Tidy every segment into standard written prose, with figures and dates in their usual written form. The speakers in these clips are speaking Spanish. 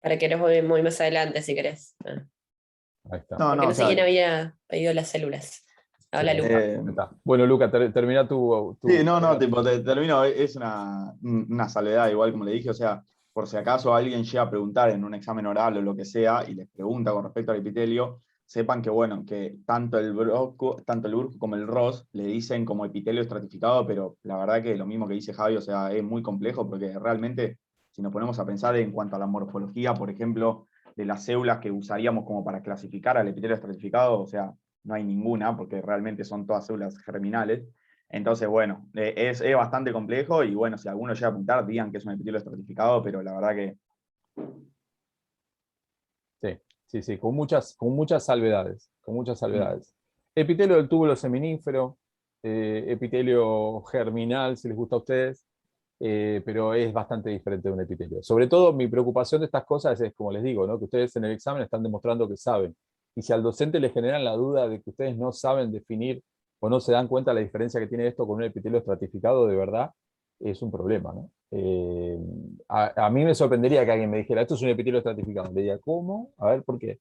para que nos voy más adelante si querés. Ahí está. No, Porque no, no o sé sea, quién había pedido las células. Habla Sí, Luca. eh, ahí está. Bueno, Luca, termina sí, no, no, termina tipo, termino, es una salvedad, igual como le dije, o sea, por si acaso alguien llega a preguntar en un examen oral o lo que sea y les pregunta con respecto al epitelio, sepan que, bueno, que tanto el Bruco como el Ross le dicen como epitelio estratificado, pero la verdad que lo mismo que dice Javi, o sea, es muy complejo porque realmente, si nos ponemos a pensar en cuanto a la morfología, por ejemplo, de las células que usaríamos como para clasificar al epitelio estratificado, o sea, no hay ninguna, porque realmente son todas células germinales. Entonces, bueno, es bastante complejo y bueno, si alguno llega a apuntar, digan que es un epitelio estratificado, pero la verdad que Sí, sí, sí, con muchas salvedades, con muchas mm, salvedades. Epitelio del túbulo seminífero, epitelio germinal, si les gusta a ustedes, pero es bastante diferente de un epitelio. Sobre todo, mi preocupación de estas cosas es, como les digo, ¿no? Que ustedes en el examen están demostrando que saben. Y si al docente le generan la duda de que ustedes no saben definir o no se dan cuenta de la diferencia que tiene esto con un epitelio estratificado, de verdad, es un problema, ¿no? A mí me sorprendería que alguien me dijera, esto es un epitelio estratificado. Le diría, ¿cómo? A ver, ¿por qué?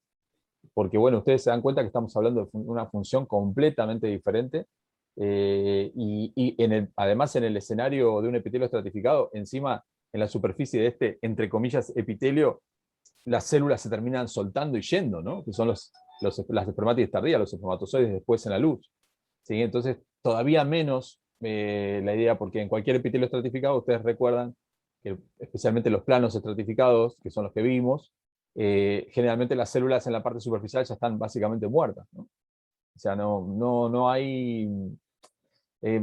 Porque, bueno, ustedes se dan cuenta que estamos hablando de una función completamente diferente además en el escenario de un epitelio estratificado, encima en la superficie de este, entre comillas, epitelio, las células se terminan soltando y yendo, ¿no? Que son las espermátides tardías, los espermatozoides después en la luz. ¿Sí? Entonces, todavía menos la idea, porque en cualquier epitelio estratificado, ustedes recuerdan que especialmente los planos estratificados, que son los que vimos, generalmente las células en la parte superficial ya están básicamente muertas, ¿no? O sea, no hay eh,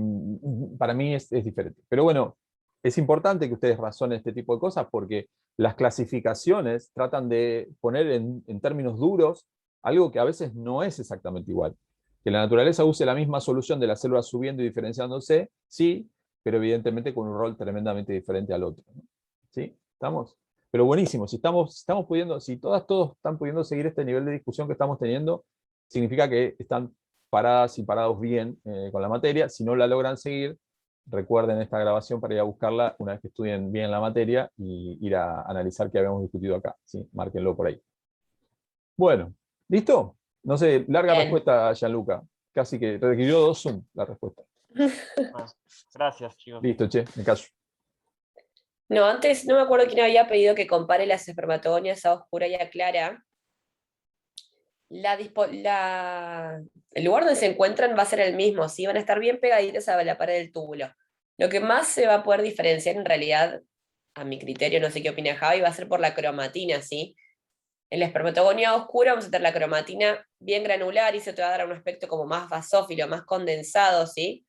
para mí es diferente. Pero bueno, es importante que ustedes razonen este tipo de cosas porque las clasificaciones tratan de poner en términos duros algo que a veces no es exactamente igual. Que la naturaleza use la misma solución de las células subiendo y diferenciándose, sí, pero evidentemente con un rol tremendamente diferente al otro, ¿no? ¿Sí? ¿Estamos? Pero buenísimo, si estamos pudiendo, si todos están pudiendo seguir este nivel de discusión que estamos teniendo, significa que están paradas y parados bien con la materia. Si no la logran seguir, recuerden esta grabación para ir a buscarla una vez que estudien bien la materia y ir a analizar qué habíamos discutido acá. ¿Sí? Márquenlo por ahí. Bueno, ¿listo? No sé, larga Bien. respuesta, Gianluca. Casi que requirió 2 Zoom la respuesta. Bueno, gracias, chicos. Listo, che, me callo. No, antes no me acuerdo quién había pedido que compare las espermatogonias a oscura y a clara. El lugar donde se encuentran va a ser el mismo, ¿sí? Van a estar bien pegaditas a la pared del túbulo. Lo que más se va a poder diferenciar en realidad, a mi criterio, no sé qué opina Javi, va a ser por la cromatina, ¿sí? En la espermatogonia oscura vamos a tener la cromatina bien granular y se te va a dar un aspecto como más basófilo, más condensado, ¿sí?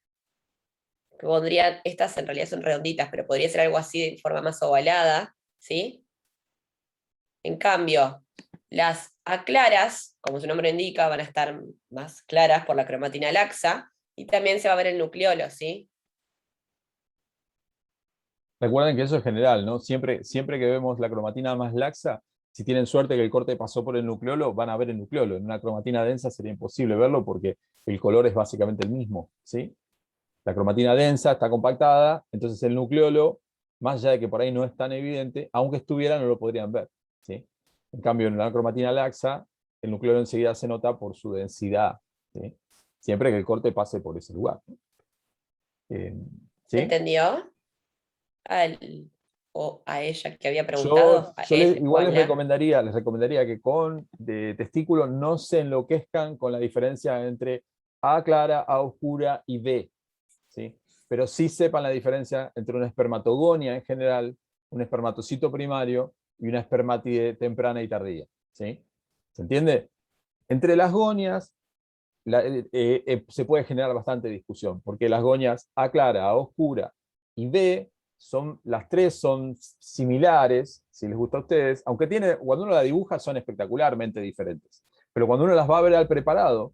Que pondría, estas en realidad son redonditas, pero podría ser algo así de forma más ovalada, ¿sí? En cambio, las aclaras, como su nombre indica, van a estar más claras por la cromatina laxa, y también se va a ver el nucleolo, ¿sí? Recuerden que eso es general, ¿no? Siempre que vemos la cromatina más laxa, si tienen suerte que el corte pasó por el nucleolo, van a ver el nucleolo. En una cromatina densa sería imposible verlo porque el color es básicamente el mismo, ¿sí? La cromatina densa está compactada, entonces el nucleolo, más allá de que por ahí no es tan evidente, aunque estuviera, no lo podrían ver, ¿sí? En cambio, en la cromatina laxa, el nucleolo enseguida se nota por su densidad, ¿sí? Siempre que el corte pase por ese lugar, ¿no? ¿Sí? ¿Entendió? O a ella que había Yo, preguntado, a yo él o igual a la. les recomendaría que con de testículo no se enloquezcan con la diferencia entre A clara, A oscura y B, ¿sí? Pero sí sepan la diferencia entre una espermatogonia en general, un espermatocito primario y una espermátide temprana y tardía, ¿sí? ¿Se entiende? Entre las gonias se puede generar bastante discusión, porque las gonias A clara, A oscura y B las tres son similares, si les gusta a ustedes, aunque cuando uno la dibuja son espectacularmente diferentes. Pero cuando uno las va a ver al preparado,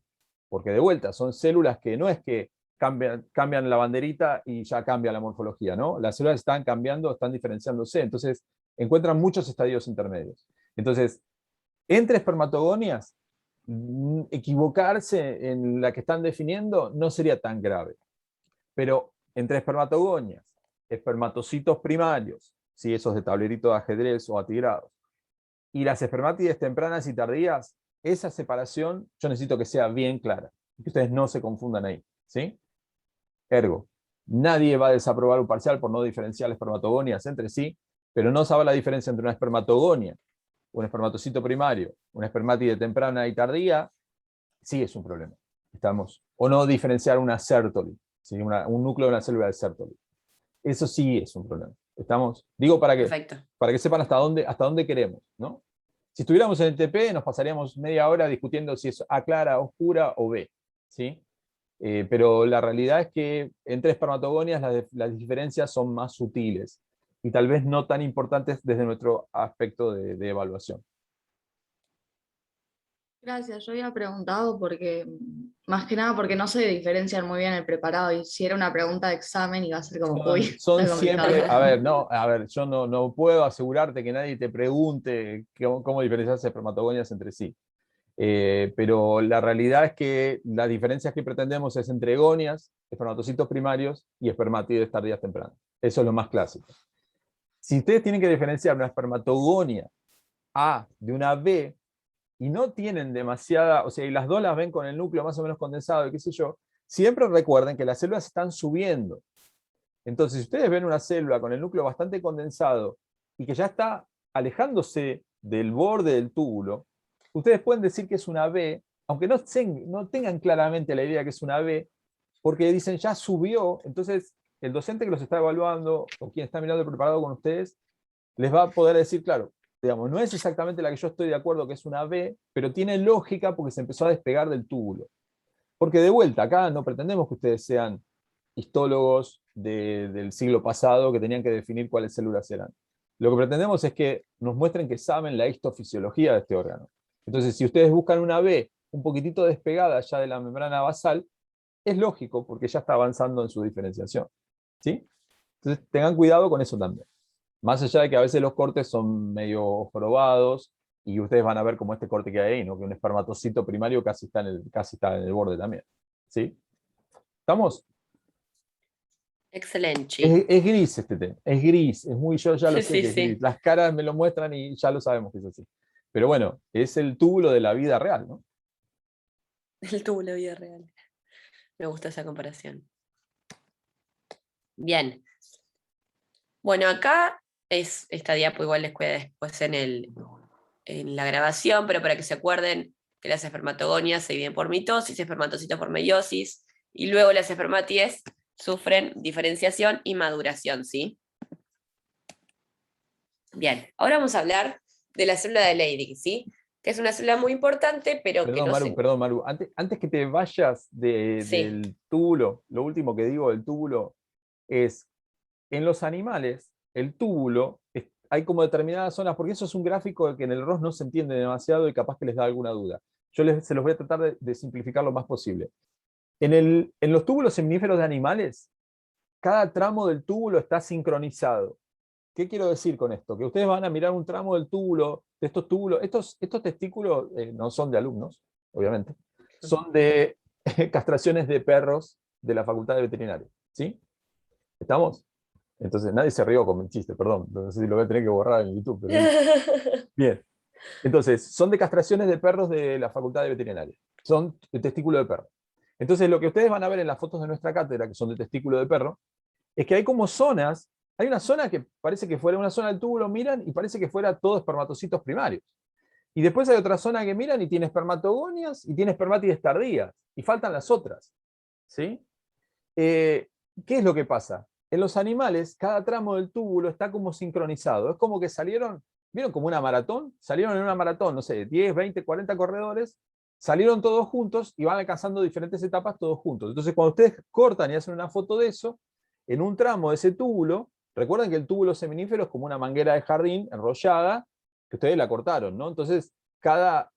porque de vuelta son células que no es que cambian la banderita y ya cambia la morfología, ¿no? Las células están cambiando, están diferenciándose, entonces encuentran muchos estadios intermedios. Entonces, entre espermatogonias, equivocarse en la que están definiendo no sería tan grave. Pero entre espermatogonias, espermatocitos primarios, ¿sí? Esos de tablerito de ajedrez o atigrados, y las espermátides tempranas y tardías, esa separación yo necesito que sea bien clara, que ustedes no se confundan ahí, ¿sí? Ergo, nadie va a desaprobar un parcial por no diferenciar espermatogonias entre sí, pero no saber la diferencia entre una espermatogonia, un espermatocito primario, una espermátide temprana y tardía, sí es un problema. ¿Estamos? O no diferenciar una Sertoli, ¿sí? Un núcleo de una célula de Sertoli. Eso sí es un problema. ¿Estamos? Digo Perfecto. para que sepan hasta dónde queremos, ¿no? Si estuviéramos en el TP, nos pasaríamos media hora discutiendo si es A clara, oscura o B, ¿sí? Pero la realidad es que entre espermatogonias las diferencias son más sutiles y tal vez no tan importantes desde nuestro aspecto de evaluación. Gracias, yo había preguntado porque, más que nada porque no se diferencian muy bien el preparado y si era una pregunta de examen iba a ser como, uy, Son está complicado. siempre, yo no puedo asegurarte que nadie te pregunte cómo diferenciarse espermatogonias entre sí. Pero la realidad es que las diferencias que pretendemos es entre gonias, espermatocitos primarios y espermátides tardías tempranas. Eso es lo más clásico. Si ustedes tienen que diferenciar una espermatogonia A de una B, y no tienen demasiada, o sea, y las dos las ven con el núcleo más o menos condensado y qué sé yo, siempre recuerden que las células están subiendo. Entonces, si ustedes ven una célula con el núcleo bastante condensado y que ya está alejándose del borde del túbulo, ustedes pueden decir que es una B, aunque no tengan claramente la idea que es una B, porque dicen ya subió, entonces el docente que los está evaluando o quien está mirando el preparado con ustedes, les va a poder decir, claro, digamos, no es exactamente la que yo estoy de acuerdo que es una B, pero tiene lógica porque se empezó a despegar del túbulo. Porque de vuelta, acá no pretendemos que ustedes sean histólogos del siglo pasado que tenían que definir cuáles células eran. Lo que pretendemos es que nos muestren que saben la histofisiología de este órgano. Entonces, si ustedes buscan una B un poquitito despegada ya de la membrana basal, es lógico porque ya está avanzando en su diferenciación. ¿Sí? Entonces, tengan cuidado con eso también. Más allá de que a veces los cortes son medio jorobados y ustedes van a ver como este corte que hay ahí, ¿no? Que un espermatocito primario casi está en el borde también. ¿Sí? ¿Estamos? Excelente. Es gris este tema, es gris, es muy, yo ya lo sé Sí, que es sí. gris. Las caras me lo muestran y ya lo sabemos que es así. Pero bueno, es el túbulo de la vida real, ¿no? El tubo la vida real. Me gusta esa comparación. Bien. Bueno, acá esta diapo igual les queda después en la grabación, pero para que se acuerden que las espermatogonias se dividen por mitosis, espermatocitos por meiosis, y luego las espermátides sufren diferenciación y maduración, ¿sí? Bien, ahora vamos a hablar de la célula de Leydig, ¿sí? Que es una célula muy importante, pero que no se... Perdón, Maru. Antes que te vayas Sí. del túbulo, lo último que digo del túbulo es, en los animales, el túbulo, hay como determinadas zonas, porque eso es un gráfico que en el ROS no se entiende demasiado y capaz que les da alguna duda. Se los voy a tratar de simplificar lo más posible. En los túbulos seminíferos de animales, cada tramo del túbulo está sincronizado. ¿Qué quiero decir con esto? Que ustedes van a mirar un tramo del túbulo, de estos túbulos, estos testículos no son de alumnos, obviamente, son de castraciones de perros de la Facultad de Veterinaria. ¿Sí? ¿Estamos? Entonces, nadie se rió con mi chiste, perdón. No sé si lo voy a tener que borrar en YouTube. Pero... Bien. Entonces, son de castraciones de perros de la Facultad de Veterinaria. Son de testículo de perro. Entonces, lo que ustedes van a ver en las fotos de nuestra cátedra, que son de testículo de perro, es que hay como zonas. Hay una zona que parece que fuera una zona del túbulo, miran, y parece que fuera todo espermatocitos primarios. Y después hay otra zona que miran y tiene espermatogonias y tiene espermátides tardías. Y faltan las otras. ¿Sí? ¿Qué es lo que pasa? En los animales, cada tramo del túbulo está como sincronizado. Es como que salieron, ¿vieron como una maratón? Salieron en una maratón, no sé, 10, 20, 40 corredores, salieron todos juntos y van alcanzando diferentes etapas todos juntos. Entonces, cuando ustedes cortan y hacen una foto de eso, en un tramo de ese túbulo, recuerden que el túbulo seminífero es como una manguera de jardín enrollada, que ustedes la cortaron, ¿no? Entonces, cada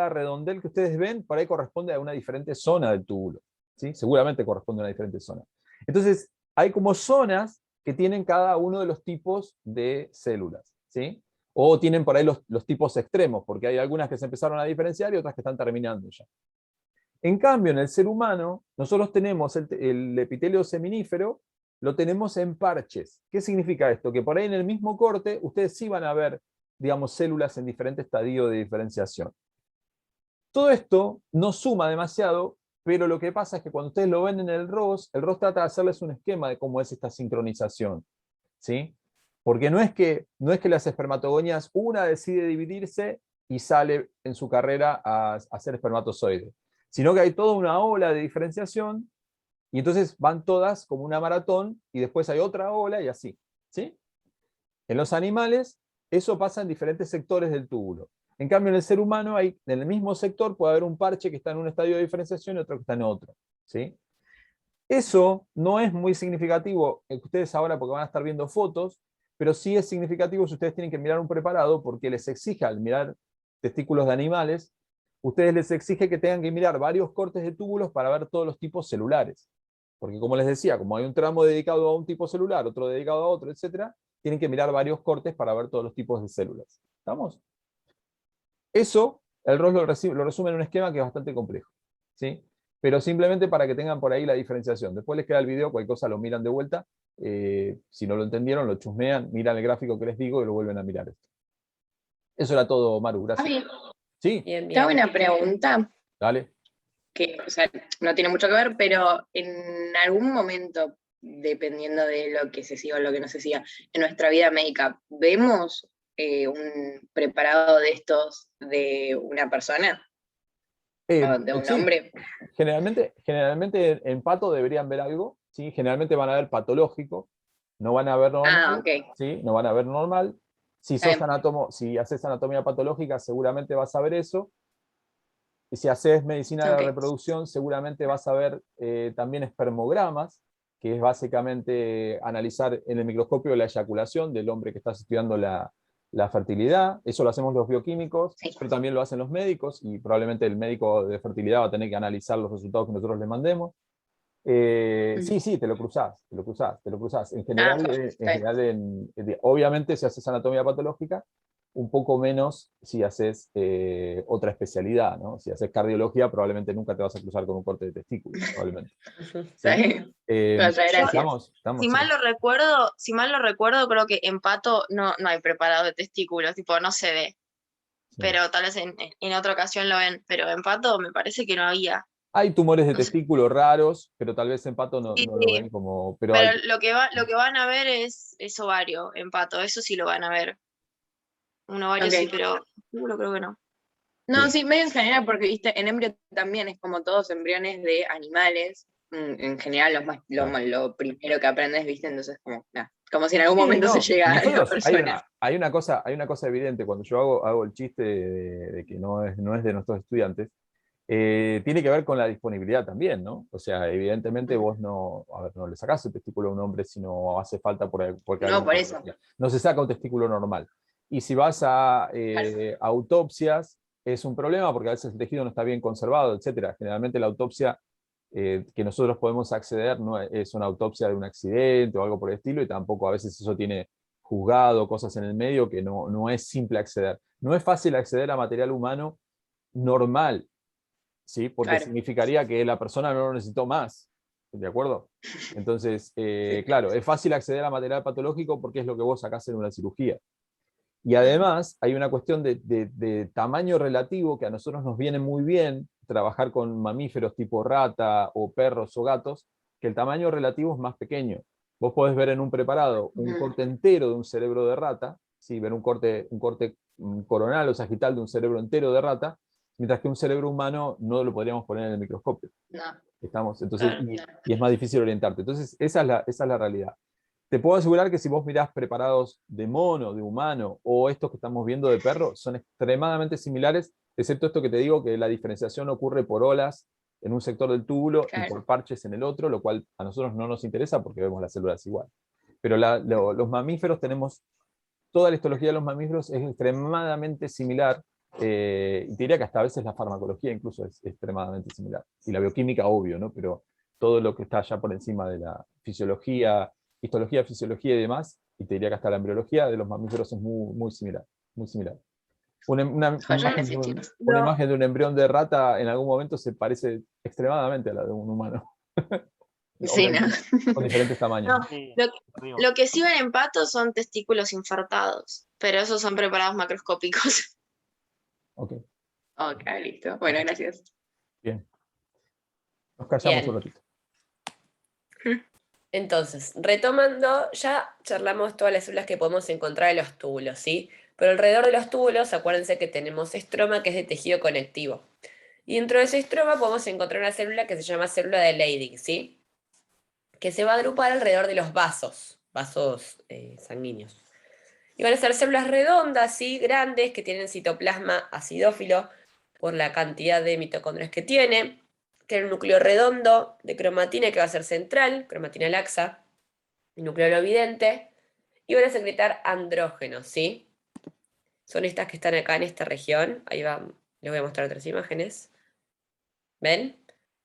redondel que ustedes ven, por ahí corresponde a una diferente zona del túbulo. ¿Sí? Seguramente corresponde a una diferente zona. Entonces, hay como zonas que tienen cada uno de los tipos de células. ¿Sí? O tienen por ahí los tipos extremos, porque hay algunas que se empezaron a diferenciar y otras que están terminando ya. En cambio, en el ser humano, nosotros tenemos el epitelio seminífero, lo tenemos en parches. ¿Qué significa esto? Que por ahí en el mismo corte, ustedes sí van a ver digamos, células en diferentes estadios de diferenciación. Todo esto no suma demasiado, pero lo que pasa es que cuando ustedes lo ven en el ROS trata de hacerles un esquema de cómo es esta sincronización, ¿sí? Porque no es que las espermatogonias, una decide dividirse y sale en su carrera a ser espermatozoide, sino que hay toda una ola de diferenciación y entonces van todas como una maratón y después hay otra ola y así, ¿sí? En los animales eso pasa en diferentes sectores del túbulo. En cambio, en el ser humano, en el mismo sector puede haber un parche que está en un estadio de diferenciación y otro que está en otro, ¿sí? Eso no es muy significativo ustedes ahora porque van a estar viendo fotos, pero sí es significativo si ustedes tienen que mirar un preparado porque les exige al mirar testículos de animales, ustedes les exige que tengan que mirar varios cortes de túbulos para ver todos los tipos celulares. Porque como les decía, como hay un tramo dedicado a un tipo celular, otro dedicado a otro, etc., tienen que mirar varios cortes para ver todos los tipos de células. ¿Estamos? Eso, el ROS lo resume en un esquema que es bastante complejo, ¿sí? Pero simplemente para que tengan por ahí la diferenciación. Después les queda el video, cualquier cosa lo miran de vuelta. Si no lo entendieron, lo chusmean, miran el gráfico que les digo y lo vuelven a mirar. Eso era todo, Maru, gracias. Javi, Sí, Bien, te hago bien. una pregunta dale. que, o sea, no tiene mucho que ver, pero en algún momento, dependiendo de lo que se siga o lo que no se siga, en nuestra vida médica, ¿vemos un preparado de estos de una persona? ¿O de un Sí, hombre? generalmente en pato deberían ver algo, ¿sí? Generalmente van a ver patológico, no van a ver normal, Ah, ok. ¿sí? No van a ver normal. Si haces anatomía patológica, seguramente vas a ver eso. Y si haces medicina de la Ok. reproducción, seguramente vas a ver también espermogramas, que es básicamente analizar en el microscopio la eyaculación del hombre que estás estudiando la fertilidad. Eso lo hacemos los bioquímicos, Sí. pero también lo hacen los médicos, y probablemente el médico de fertilidad va a tener que analizar los resultados que nosotros le mandemos. Sí, te lo cruzás. En general, Está bien. obviamente si haces anatomía patológica, un poco menos si haces otra especialidad, ¿no? Si haces cardiología, probablemente nunca te vas a cruzar con un corte de testículo, probablemente. Está bien. Eh, Vaya, gracias. estamos, Si mal lo recuerdo, creo que en pato no hay preparado de testículos, tipo, no se ve. sí. Pero tal vez en otra ocasión lo ven. Pero en pato me parece que no había. Hay tumores de No sé. testículo raros, pero tal vez en pato no, Sí, no lo ven como. Pero pero hay, lo que van a ver es ovario en pato, eso sí lo van a ver. Un ovario Ok. sí, pero testículo creo que no. No, Sí. sí, medio en general, porque viste, en embrio también es como todos embriones de animales. En general, lo primero que aprendes, viste, entonces como si en algún Sí, momento se no, llega a la nosotros, persona. hay una cosa evidente, cuando yo hago el chiste de que no es de nuestros estudiantes, tiene que ver con la disponibilidad también, ¿no? O sea, evidentemente vos no le sacás el testículo a un hombre si no hace falta porque hay No, una por eso. patología. No se saca un testículo normal. Y si vas a autopsias, es un problema porque a veces el tejido no está bien conservado, etc. Generalmente la autopsia que nosotros podemos acceder no es una autopsia de un accidente o algo por el estilo, y tampoco a veces eso tiene juzgado, cosas en el medio que no es simple acceder. No es fácil acceder a material humano normal, ¿sí? Porque Claro. significaría que la persona no lo necesitó más, ¿de acuerdo? Entonces, claro, es fácil acceder a material patológico porque es lo que vos sacás en una cirugía. Y además hay una cuestión de tamaño relativo que a nosotros nos viene muy bien trabajar con mamíferos tipo rata o perros o gatos, que el tamaño relativo es más pequeño. Vos podés ver en un preparado un corte entero de un cerebro de rata, ¿sí? Ver un corte coronal o sagital de un cerebro entero de rata, mientras que un cerebro humano no lo podríamos poner en el microscopio. No. ¿Estamos? Entonces, Claro. y es más difícil orientarte. Entonces, esa es la realidad. Te puedo asegurar que si vos mirás preparados de mono, de humano, o estos que estamos viendo de perro, son extremadamente similares, excepto esto que te digo, que la diferenciación ocurre por olas en un sector del túbulo y Claro. por parches en el otro, lo cual a nosotros no nos interesa porque vemos las células igual. Pero los mamíferos toda la histología de los mamíferos es extremadamente similar, y te diría que hasta a veces la farmacología incluso es extremadamente similar. Y la bioquímica, obvio, ¿no? Pero todo lo que está allá por encima de la fisiología, histología, fisiología y demás, y te diría que hasta la embriología de los mamíferos es muy, muy similar. Muy similar. Una Gracias, chicos. imagen de un embrión de rata en algún momento se parece extremadamente a la de un humano. Sí, ¿no? Con diferentes tamaños. No. Sí, Lo, digo, lo que sí ven en Pato son testículos infartados, pero esos son preparados macroscópicos. Ok, Ok, listo. Bueno, gracias. bien. Nos callamos Bien. un ratito. Entonces, retomando, ya charlamos todas las células que podemos encontrar en los túbulos, ¿sí? Pero alrededor de los túbulos, acuérdense que tenemos estroma, que es de tejido conectivo. Y dentro de ese estroma podemos encontrar una célula que se llama célula de Leydig, ¿sí? Que se va a agrupar alrededor de los vasos sanguíneos. Y van a ser células redondas, ¿sí? Grandes, que tienen citoplasma acidófilo por la cantidad de mitocondrias que tiene un núcleo redondo de cromatina que va a ser central, cromatina laxa, y núcleo lovidente, y van a secretar andrógenos, ¿sí? Son estas que están acá en esta región. Ahí va, les voy a mostrar otras imágenes. ¿Ven?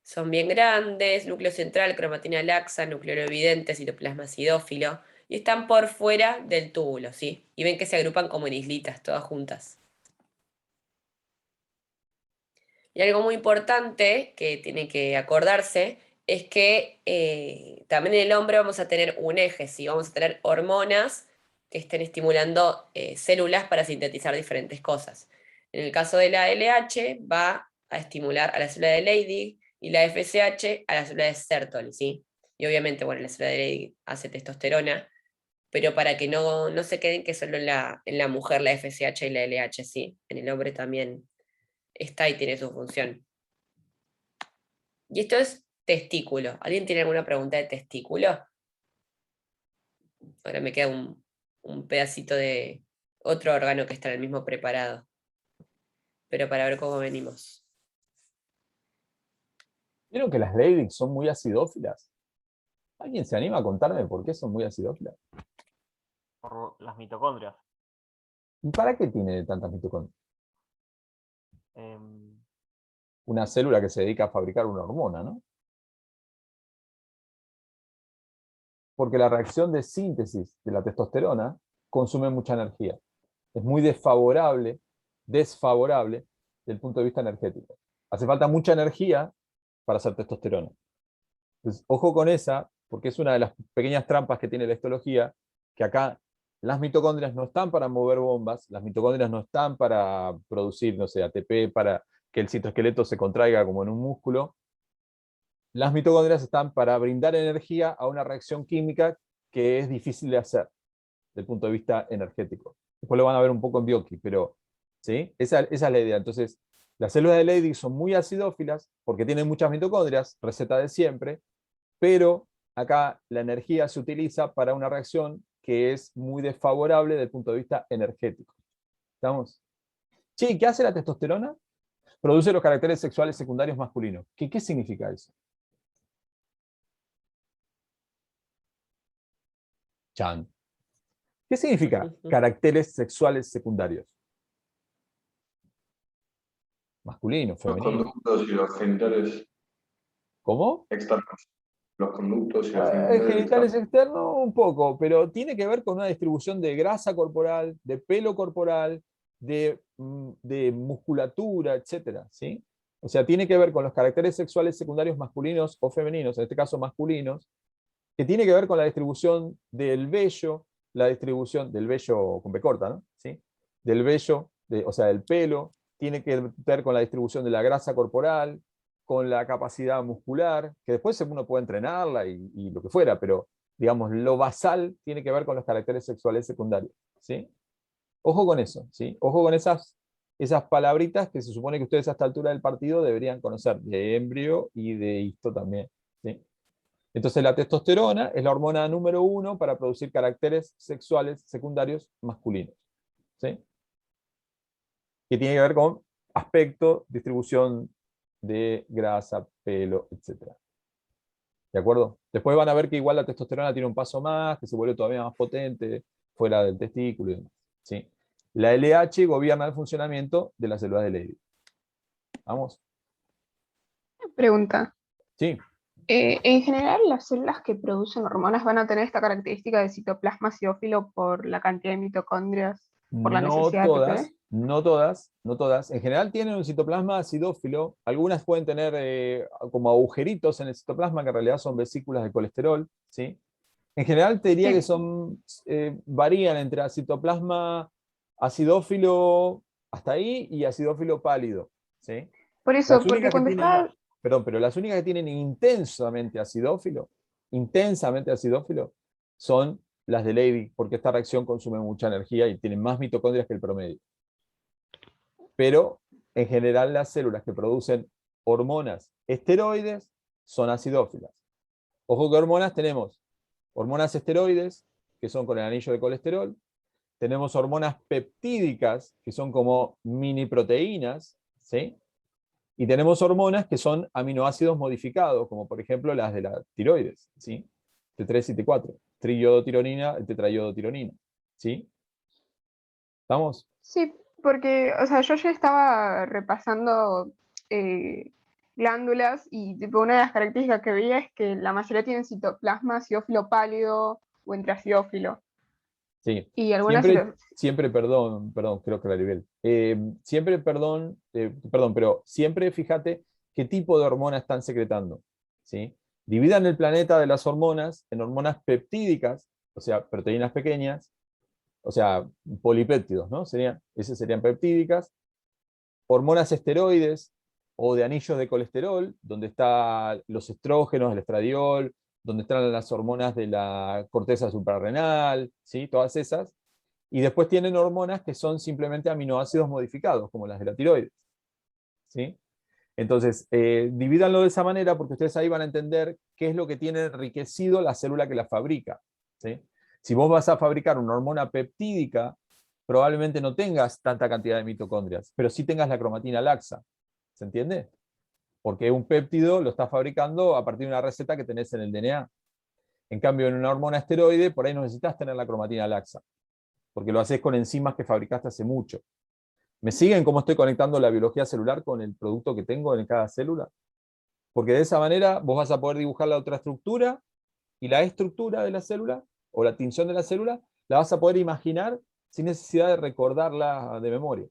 Son bien grandes, núcleo central, cromatina laxa, núcleo lovidente, citoplasma acidófilo, y están por fuera del túbulo, ¿sí? Y ven que se agrupan como en islitas, todas juntas. Y algo muy importante que tiene que acordarse es que también en el hombre vamos a tener un eje, ¿sí? Vamos a tener hormonas que estén estimulando células para sintetizar diferentes cosas. En el caso de la LH va a estimular a la célula de Leydig y la FSH a la célula de Sertoli, ¿sí? Y obviamente, bueno, la célula de Leydig hace testosterona, pero para que no se queden que solo en la mujer la FSH y la LH, ¿sí? En el hombre también está y tiene su función. Y esto es testículo. ¿Alguien tiene alguna pregunta de testículo? Ahora me queda un pedacito de otro órgano que está en el mismo preparado. Pero para ver cómo venimos. ¿Vieron que las Leydig son muy acidófilas? ¿Alguien se anima a contarme por qué son muy acidófilas? por las mitocondrias. ¿Y para qué tiene tantas mitocondrias? Em, Una célula que se dedica a fabricar una hormona, ¿no? Porque la reacción de síntesis de la testosterona consume mucha energía. Es muy desfavorable del punto de vista energético. Hace falta mucha energía para hacer testosterona. Entonces, ojo con esa, porque es una de las pequeñas trampas que tiene la histología, que acá las mitocondrias no están para mover bombas, las mitocondrias no están para producir, no sé, ATP, para que el citoesqueleto se contraiga como en un músculo. Las mitocondrias están para brindar energía a una reacción química que es difícil de hacer desde el punto de vista energético. Después lo van a ver un poco en Bioki, pero ¿sí? Esa es la idea. Entonces, las células de Leydig son muy acidófilas porque tienen muchas mitocondrias, receta de siempre, pero acá la energía se utiliza para una reacción que es muy desfavorable desde el punto de vista energético. ¿Estamos? Sí, ¿qué hace la testosterona? Produce los caracteres sexuales secundarios masculinos. ¿Qué significa eso? Chan. ¿Qué significa caracteres sexuales secundarios? Masculino, Los femenino. conductos y los genitales ¿Cómo? externos. Los conductos y los genitales Genitales externos. externos un poco, pero tiene que ver con una distribución de grasa corporal, de pelo corporal, de musculatura, etcétera, ¿sí? O sea, tiene que ver con los caracteres sexuales secundarios masculinos o femeninos, en este caso masculinos, que tiene que ver con la distribución del vello, la distribución del vello con B corta, ¿no? ¿Sí? Del vello, o sea, del pelo, tiene que ver con la distribución de la grasa corporal, con la capacidad muscular, que después uno puede entrenarla y lo que fuera, pero digamos, lo basal tiene que ver con los caracteres sexuales secundarios, ¿sí? Ojo con eso, ¿sí? Ojo con esas palabritas que se supone que ustedes a esta altura del partido deberían conocer, de embrio y de histo también, ¿sí? Entonces la testosterona es la hormona número 1 para producir caracteres sexuales secundarios masculinos, ¿sí? Que tiene que ver con aspecto, distribución de grasa, pelo, etc. ¿De acuerdo? Después van a ver que igual la testosterona tiene un paso más, que se vuelve todavía más potente, fuera del testículo y demás, ¿sí? La LH gobierna el funcionamiento de las células de Leydig. ¿Vamos? Pregunta. Sí. En general, las células que producen hormonas van a tener esta característica de citoplasma acidófilo por la cantidad de mitocondrias, por la No necesidad de todas, ATP. No todas, no todas. En general tienen un citoplasma acidófilo. Algunas pueden tener como agujeritos en el citoplasma que en realidad son vesículas de colesterol, ¿sí? En general te diría que varían entre citoplasma acidófilo hasta ahí y acidófilo pálido, ¿sí? Por eso, Las porque únicas que cuando tienen, estaba, perdón, pero las únicas que tienen intensamente acidófilo, son las de Levy, porque esta reacción consume mucha energía y tienen más mitocondrias que el promedio. Pero en general las células que producen hormonas esteroides son acidófilas. Ojo que hormonas tenemos hormonas esteroides, que son con el anillo de colesterol, tenemos hormonas peptídicas, que son como mini proteínas, ¿sí? Y tenemos hormonas que son aminoácidos modificados, como por ejemplo las de la tiroides, ¿sí? T3 y T4, triiodotironina, tetraiodotironina, ¿sí? ¿Estamos? sí, porque, o sea, yo ya estaba repasando glándulas y tipo, una de las características que veía es que la mayoría tienen citoplasma acidófilo pálido o entre acidófilo. Sí. Y algunas Siempre, perdón, creo que la nivel. Siempre, perdón, pero siempre fíjate qué tipo de hormona están secretando, ¿sí? Dividan el planeta de las hormonas en hormonas peptídicas, o sea, proteínas pequeñas, o sea, polipéptidos, ¿no? Esas serían peptídicas, hormonas esteroides o de anillos de colesterol, donde están los estrógenos, el estradiol, donde están las hormonas de la corteza suprarrenal, ¿sí? Todas esas. Y después tienen hormonas que son simplemente aminoácidos modificados, como las de la tiroides, ¿sí? Entonces, divídanlo de esa manera porque ustedes ahí van a entender qué es lo que tiene enriquecido la célula que la fabrica, ¿sí? Si vos vas a fabricar una hormona peptídica, probablemente no tengas tanta cantidad de mitocondrias, pero sí tengas la cromatina laxa. ¿Se entiende? Porque un péptido lo estás fabricando a partir de una receta que tenés en el DNA. En cambio, en una hormona esteroide, por ahí no necesitas tener la cromatina laxa, porque lo haces con enzimas que fabricaste hace mucho. ¿Me siguen cómo estoy conectando la biología celular con el producto que tengo en cada célula? Porque de esa manera vos vas a poder dibujar la otra estructura y la estructura de la célula, o la tinción de la célula, la vas a poder imaginar sin necesidad de recordarla de memoria.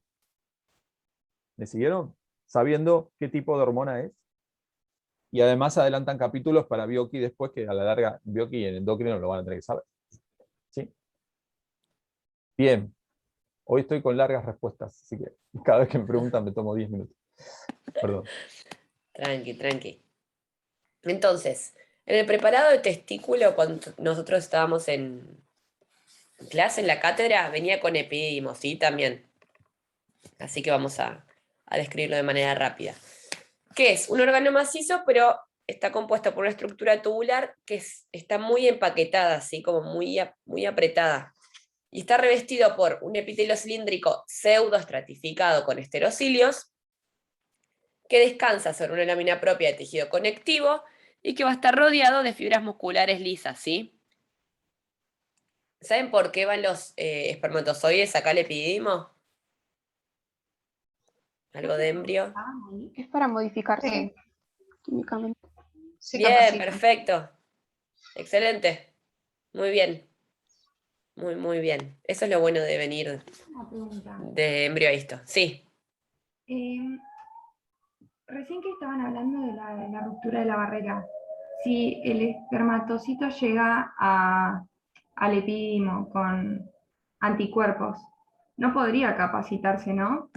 ¿Me siguieron? Sabiendo qué tipo de hormona es. Y además adelantan capítulos para Bioki después, que a la larga Bioki y en endocrino lo van a tener que saber. ¿Sí? Bien. Hoy estoy con largas respuestas, así que cada vez que me preguntan me tomo 10 minutos. Perdón. Tranqui. Entonces, en el preparado de testículo, cuando nosotros estábamos en clase, en la cátedra, venía con epididimo, ¿sí? También. Así que vamos a describirlo de manera rápida. ¿Qué es? Un órgano macizo, pero está compuesto por una estructura tubular que está muy empaquetada, ¿sí? Como muy apretada. Y está revestido por un epitelio cilíndrico pseudoestratificado con esterocilios, que descansa sobre una lámina propia de tejido conectivo y que va a estar rodeado de fibras musculares lisas, ¿sí? ¿Saben por qué van los espermatozoides acá al epididimo? ¿Algo de embrio? es para modificarse químicamente. Bien, perfecto. Excelente. Muy bien. Muy bien. Eso es lo bueno de venir Una pregunta. de embrión a esto. Sí. Recién que estaban hablando de la ruptura de la barrera, si el espermatocito llega al epididimo con anticuerpos, no podría capacitarse, ¿no?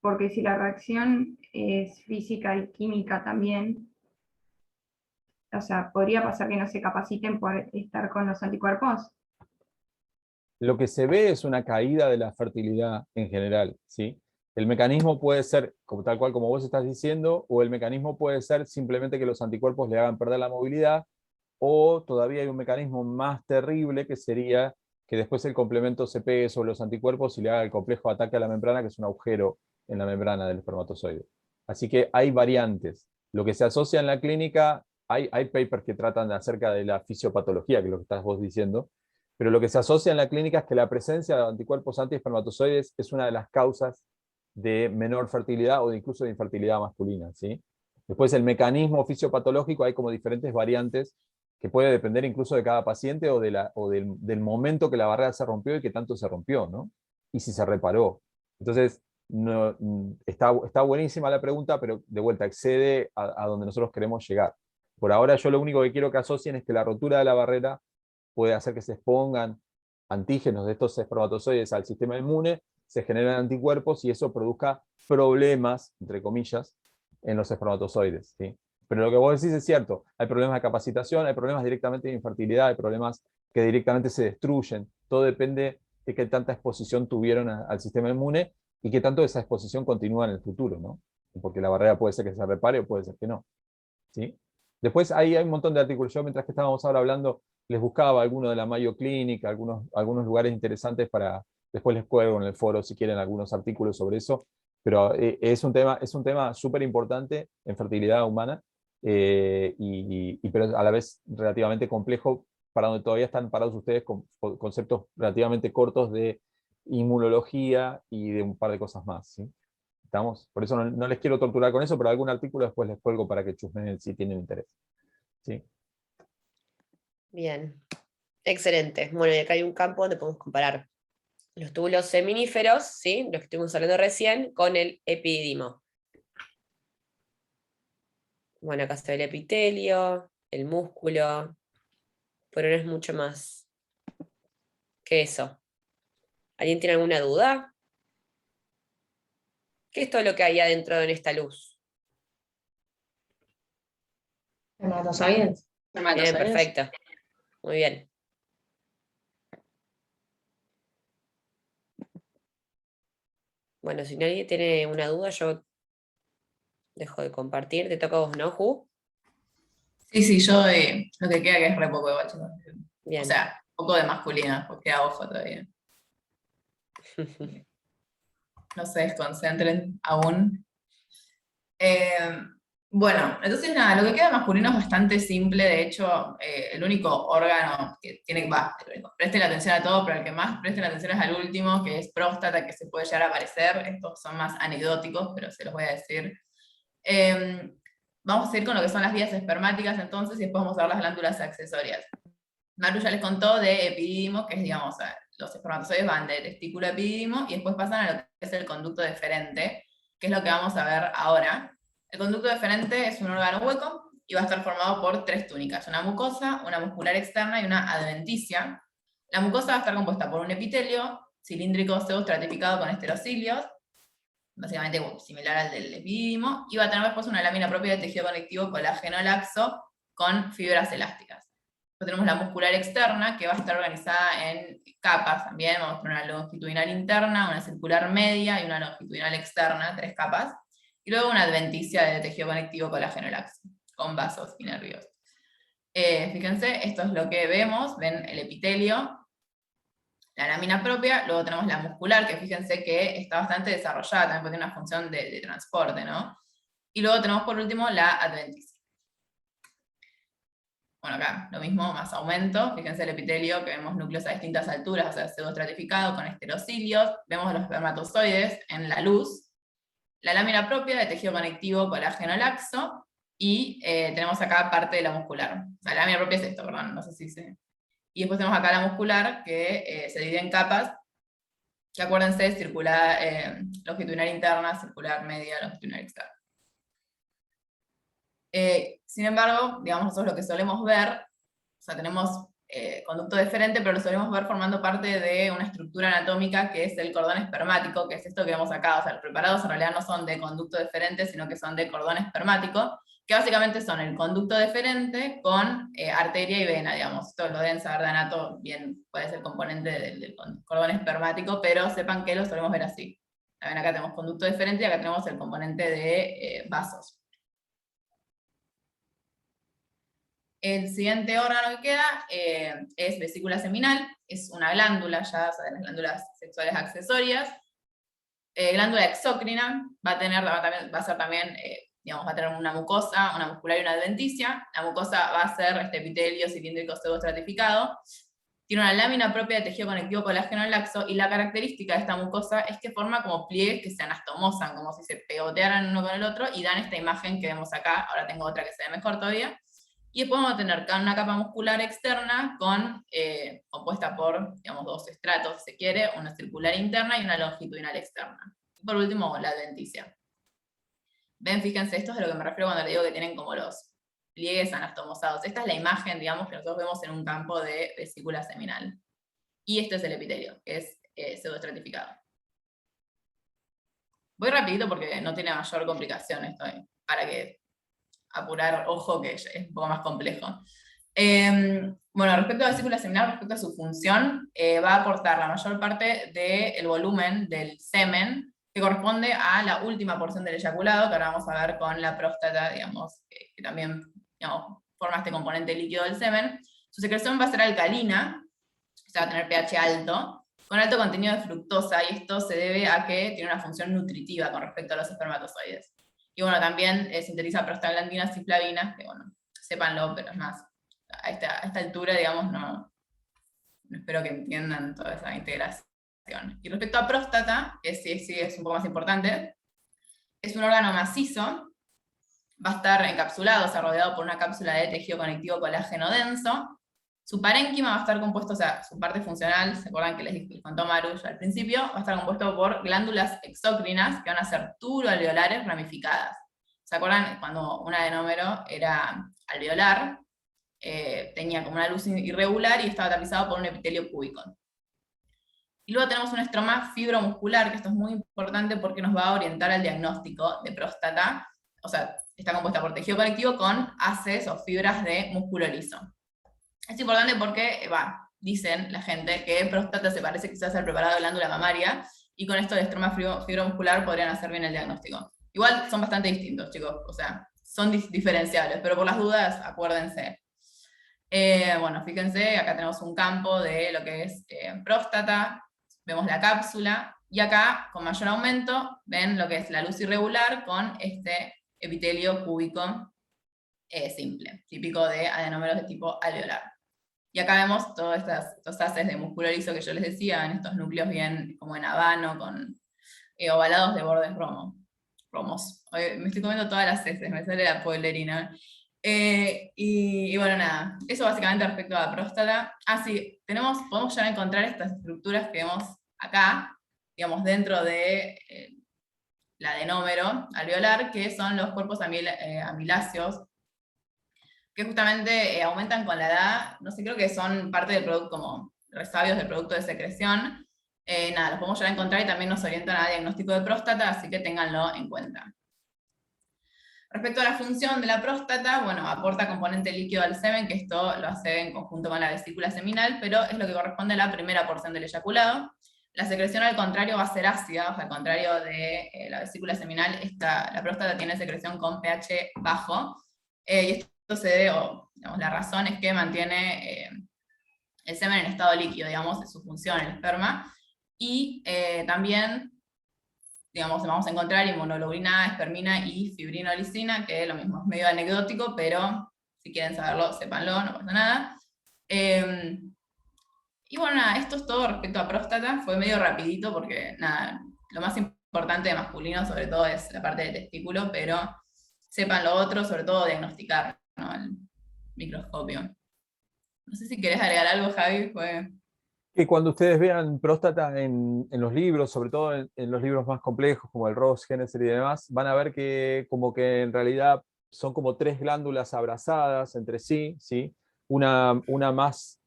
Porque si la reacción es física y química también, o sea, podría pasar que no se capaciten por estar con los anticuerpos. Lo que se ve es una caída de la fertilidad en general, ¿sí? El mecanismo puede ser, tal cual como vos estás diciendo, o el mecanismo puede ser simplemente que los anticuerpos le hagan perder la movilidad, o todavía hay un mecanismo más terrible que sería que después el complemento se pegue sobre los anticuerpos y le haga el complejo de ataque a la membrana, que es un agujero en la membrana del espermatozoide. Así que hay variantes. Lo que se asocia en la clínica, hay papers que tratan acerca de la fisiopatología, que es lo que estás vos diciendo, pero lo que se asocia en la clínica es que la presencia de anticuerpos antiespermatozoides es una de las causas de menor fertilidad o de incluso de infertilidad masculina, ¿sí? Después el mecanismo fisiopatológico, hay como diferentes variantes que puede depender incluso de cada paciente o del momento que la barrera se rompió y que tanto se rompió, ¿no? Y si se reparó. Entonces, está buenísima la pregunta, pero de vuelta excede a donde nosotros queremos llegar. Por ahora yo lo único que quiero que asocien es que la rotura de la barrera puede hacer que se expongan antígenos de estos espermatozoides al sistema inmune, se generan anticuerpos y eso produzca problemas, entre comillas, en los espermatozoides, ¿sí? Pero lo que vos decís es cierto, hay problemas de capacitación, hay problemas directamente de infertilidad, hay problemas que directamente se destruyen, todo depende de qué tanta exposición tuvieron al sistema inmune y qué tanto esa exposición continúa en el futuro, ¿no? Porque la barrera puede ser que se repare o puede ser que no, ¿sí? Después hay un montón de artículos. Yo mientras que estábamos ahora hablando, les buscaba alguno de la Mayo Clinic, algunos lugares interesantes para, después les cuelgo en el foro si quieren algunos artículos sobre eso, pero es un tema súper importante en fertilidad humana, pero a la vez relativamente complejo, para donde todavía están parados ustedes con conceptos relativamente cortos de inmunología y de un par de cosas más, ¿sí? ¿Estamos? Por eso no les quiero torturar con eso, pero algún artículo después les cuelgo para que chusmen si tienen interés. ¿Sí? Bien, excelente. Bueno, y acá hay un campo donde podemos comparar los túbulos seminíferos, ¿sí? Los que estuvimos hablando recién, con el epididimo. Bueno, acá se ve el epitelio, el músculo, pero no es mucho más que eso. ¿Alguien tiene alguna duda? ¿Qué es todo lo que hay adentro en esta luz? Espermatozoides. Bien, perfecto. Muy bien. Bueno, si nadie tiene una duda, yo dejo de compartir. Te toca a vos, ¿no, Ju? Sí, yo lo que queda que es re poco igual, chicos. Bien. O sea, poco de masculina, porque queda ojo todavía. No se desconcentren aún. Bueno, entonces nada, lo que queda masculino es bastante simple. De hecho, el único órgano que tiene que, presten atención a todo, pero el que más presten atención es al último, que es próstata, que se puede llegar a aparecer. Estos son más anecdóticos, pero se los voy a decir. Vamos a ir con lo que son las vías espermáticas entonces, y después vamos a ver las glándulas accesorias. Maru ya les contó de epididimo, que es, digamos, los espermatozoides van de testículo a epididimo, y después pasan a lo que es el conducto deferente, que es lo que vamos a ver ahora. El conducto deferente es un órgano hueco, y va a estar formado por 3 túnicas, una mucosa, una muscular externa y una adventicia. La mucosa va a estar compuesta por un epitelio cilíndrico pseudoestratificado con esterocilios, básicamente similar al del epididimo, y va a tener después una lámina propia de tejido conectivo colágeno laxo con fibras elásticas. Después tenemos la muscular externa, que va a estar organizada en capas también. Vamos a tener una longitudinal interna, una circular media y una longitudinal externa, 3 capas. Y luego una adventicia de tejido conectivo colágeno laxo, con vasos y nervios. Fíjense, esto es lo que vemos. Ven el epitelio, la lámina propia, luego tenemos la muscular, que fíjense que está bastante desarrollada, también puede tener una función de transporte, ¿no? Y luego tenemos por último la adventicia. Bueno, acá lo mismo, más aumento. Fíjense el epitelio, que vemos núcleos a distintas alturas, o sea, pseudoestratificado con esterocilios. Vemos los espermatozoides en la luz. La lámina propia de tejido conectivo colágeno laxo. Y tenemos acá parte de la muscular. O sea, la lámina propia es esto, perdón, no sé si se... Y después tenemos acá la muscular, que se divide en capas, que acuérdense, circular, longitudinal interna, circular media, longitudinal externa. Sin embargo, digamos, nosotros lo que solemos ver, o sea, tenemos conducto deferente, pero lo solemos ver formando parte de una estructura anatómica que es el cordón espermático, que es esto que vemos acá. O sea, los preparados en realidad no son de conducto deferente, sino que son de cordón espermático, que básicamente son el conducto deferente con arteria y vena, digamos. Esto lo deben saber de anato, bien puede ser componente del cordón espermático, pero sepan que lo solemos ver así. También acá tenemos conducto deferente y acá tenemos el componente de vasos. El siguiente órgano que queda es vesícula seminal, es una glándula ya, o sea, de las glándulas sexuales accesorias. Glándula exócrina, va a ser también, digamos, va a tener una mucosa, una muscular y una adventicia. La mucosa va a ser este epitelio cilíndrico pseudoestratificado. Tiene una lámina propia de tejido conectivo colágeno laxo, y la característica de esta mucosa es que forma como pliegues que se anastomosan, como si se pegotearan uno con el otro, y dan esta imagen que vemos acá. Ahora tengo otra que se ve mejor todavía. Y después vamos a tener una capa muscular externa compuesta por, digamos, dos estratos, si se quiere, una circular interna y una longitudinal externa. Y por último, la adventicia. Ven, fíjense, esto es a lo que me refiero cuando le digo que tienen como los pliegues anastomosados. Esta es la imagen, digamos, que nosotros vemos en un campo de vesícula seminal. Y este es el epitelio, que es pseudoestratificado. Voy rapidito porque no tiene mayor complicación esto, para que apurar ojo, que es un poco más complejo. Bueno, respecto a la vesícula seminal, respecto a su función, va a aportar la mayor parte del volumen del semen, que corresponde a la última porción del eyaculado, que ahora vamos a ver con la próstata, digamos, que también, digamos, forma este componente líquido del semen. Su secreción va a ser alcalina, o sea, va a tener pH alto, con alto contenido de fructosa, y esto se debe a que tiene una función nutritiva con respecto a los espermatozoides. Y bueno, también sintetiza prostaglandinas y flavinas, que bueno, sépanlo, pero es más, a esta altura, digamos, no espero que entiendan toda esa integración. Y respecto a próstata, que sí es un poco más importante, es un órgano macizo, va a estar encapsulado, o sea, rodeado por una cápsula de tejido conectivo colágeno denso. Su parénquima va a estar compuesto, o sea, su parte funcional, ¿se acuerdan que les contó Maru ya al principio? Va a estar compuesto por glándulas exócrinas, que van a ser tubuloalveolares ramificadas. ¿Se acuerdan cuando un adenómero era alveolar? Tenía como una luz irregular y estaba tapizado por un epitelio cúbico. Y luego tenemos un estroma fibromuscular, que esto es muy importante porque nos va a orientar al diagnóstico de próstata. O sea, está compuesta por tejido conectivo con haces o fibras de músculo liso. Es importante porque, dicen la gente que próstata se parece quizás al preparado de glándula mamaria, y con esto del estroma fibromuscular podrían hacer bien el diagnóstico. Igual son bastante distintos, chicos, o sea, son diferenciables, pero por las dudas, acuérdense. Bueno, fíjense, acá tenemos un campo de lo que es próstata, vemos la cápsula, y acá, con mayor aumento, ven lo que es la luz irregular con este epitelio cúbico simple, típico de adenómeros de tipo alveolar. Y acá vemos todos estos haces de músculo liso que yo les decía, en estos núcleos bien como en habano, con ovalados de bordes romos. Hoy me estoy comiendo todas las heces, me sale la pueblerina. Y bueno, nada, eso básicamente respecto a la próstata. Sí, podemos ya encontrar estas estructuras que vemos acá, digamos, dentro de el adenómero alveolar, que son los cuerpos amiláceos, que justamente aumentan con la edad. No sé, creo que son parte del producto, como resabios del producto de secreción. Nada, los podemos ya encontrar y también nos orientan a diagnóstico de próstata, así que ténganlo en cuenta. Respecto a la función de la próstata, bueno, aporta componente líquido al semen, que esto lo hace en conjunto con la vesícula seminal, pero es lo que corresponde a la primera porción del eyaculado. La secreción, al contrario, va a ser ácida, o sea, al contrario de la vesícula seminal, la próstata tiene secreción con pH bajo, y esto se debe, digamos, la razón es que mantiene el semen en estado líquido, digamos, es su función, el esperma, y también, digamos, vamos a encontrar inmunoglobulina, espermina y fibrinolicina, que es lo mismo, es medio anecdótico, pero si quieren saberlo, sépanlo, no pasa nada. Y bueno, nada, esto es todo respecto a próstata, fue medio rapidito porque, nada, lo más importante de masculino sobre todo es la parte del testículo, pero sepan lo otro, sobre todo diagnosticar, ¿no? El microscopio. No sé si querés agregar algo, Javi. Que cuando ustedes vean próstata en los libros, sobre todo en los libros más complejos, como el Ross, Génesis y demás, van a ver que como que en realidad son como tres glándulas abrazadas entre sí, ¿sí? Una más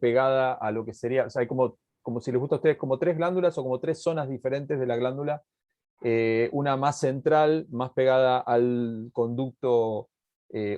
pegada a lo que sería, o sea, hay como si les gusta a ustedes, como tres glándulas o como tres zonas diferentes de la glándula, una más central, más pegada al conducto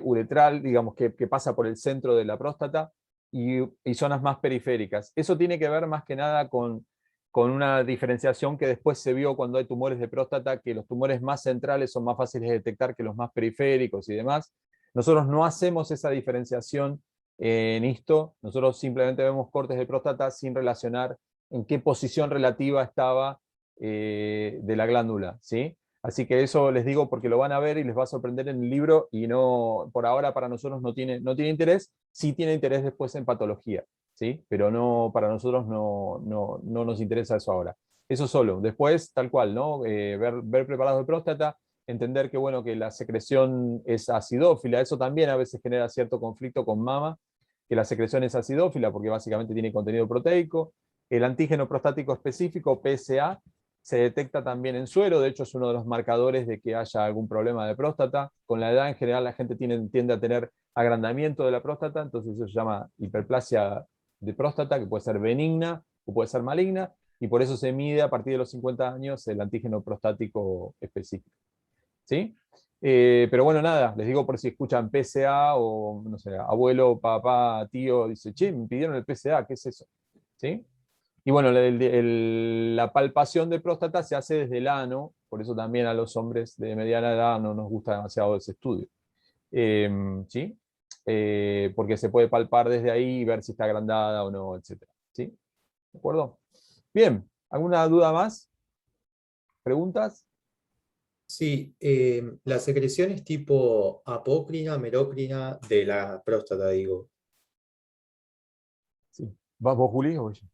uretral, digamos, que pasa por el centro de la próstata, y zonas más periféricas. Eso tiene que ver más que nada con una diferenciación que después se vio cuando hay tumores de próstata, que los tumores más centrales son más fáciles de detectar que los más periféricos y demás. Nosotros no hacemos esa diferenciación en esto, nosotros simplemente vemos cortes de próstata sin relacionar en qué posición relativa estaba de la glándula, ¿sí? Así que eso les digo porque lo van a ver y les va a sorprender en el libro, y no, por ahora para nosotros no tiene interés. Sí tiene interés después en patología, ¿sí? Pero no, para nosotros no nos interesa eso ahora. Eso solo. Después, tal cual, ¿no? Ver preparados de próstata, entender que, bueno, que la secreción es acidófila. Eso también a veces genera cierto conflicto con mama, que la secreción es acidófila porque básicamente tiene contenido proteico. El antígeno prostático específico, PSA, se detecta también en suero, de hecho es uno de los marcadores de que haya algún problema de próstata. Con la edad en general la gente tiende a tener agrandamiento de la próstata, entonces eso se llama hiperplasia de próstata, que puede ser benigna o puede ser maligna, y por eso se mide a partir de los 50 años el antígeno prostático específico. ¿Sí? Pero bueno, nada, les digo por si escuchan PSA o, no sé, abuelo, papá, tío, dice, che, me pidieron el PSA, ¿qué es eso? ¿Sí? Y bueno, la palpación de próstata se hace desde el ano, por eso también a los hombres de mediana edad no nos gusta demasiado ese estudio. ¿Sí? Porque se puede palpar desde ahí y ver si está agrandada o no, etc. ¿Sí? ¿De acuerdo? Bien, ¿alguna duda más? ¿Preguntas? Sí, la secreción es tipo apócrina, merócrina de la próstata, digo. Sí. ¿Vas vos, Juli, o yo?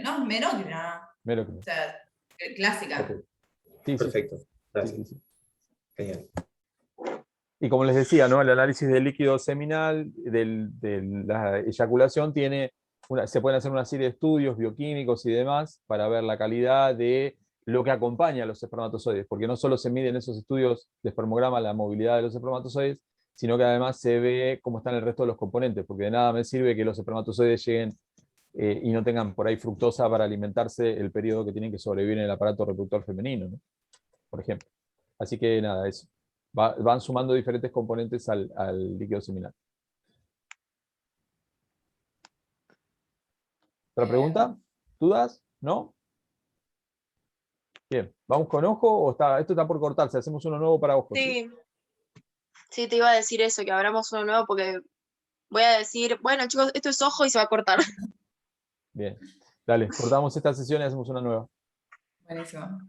No, es merócrina. Merócrina. O sea, clásica. Ok. Sí, Perfecto, gracias. Sí. Genial. Y como les decía, ¿no? El análisis del líquido seminal, de la eyaculación, se pueden hacer una serie de estudios bioquímicos y demás para ver la calidad de lo que acompaña a los espermatozoides, porque no solo se mide en esos estudios de espermograma la movilidad de los espermatozoides, sino que además se ve cómo están el resto de los componentes, porque de nada me sirve que los espermatozoides lleguen y no tengan por ahí fructosa para alimentarse el periodo que tienen que sobrevivir en el aparato reproductor femenino, ¿no? Por ejemplo. Así que nada, eso. Van sumando diferentes componentes al líquido seminal. ¿Otra pregunta? ¿Dudas? ¿No? Bien, ¿vamos con ojo o esto está por cortarse? Hacemos uno nuevo para ojos. Sí. Sí, te iba a decir eso, que abramos uno nuevo porque voy a decir, bueno chicos, esto es ojo y se va a cortar. Bien, dale, cortamos esta sesión y hacemos una nueva. Buenísimo.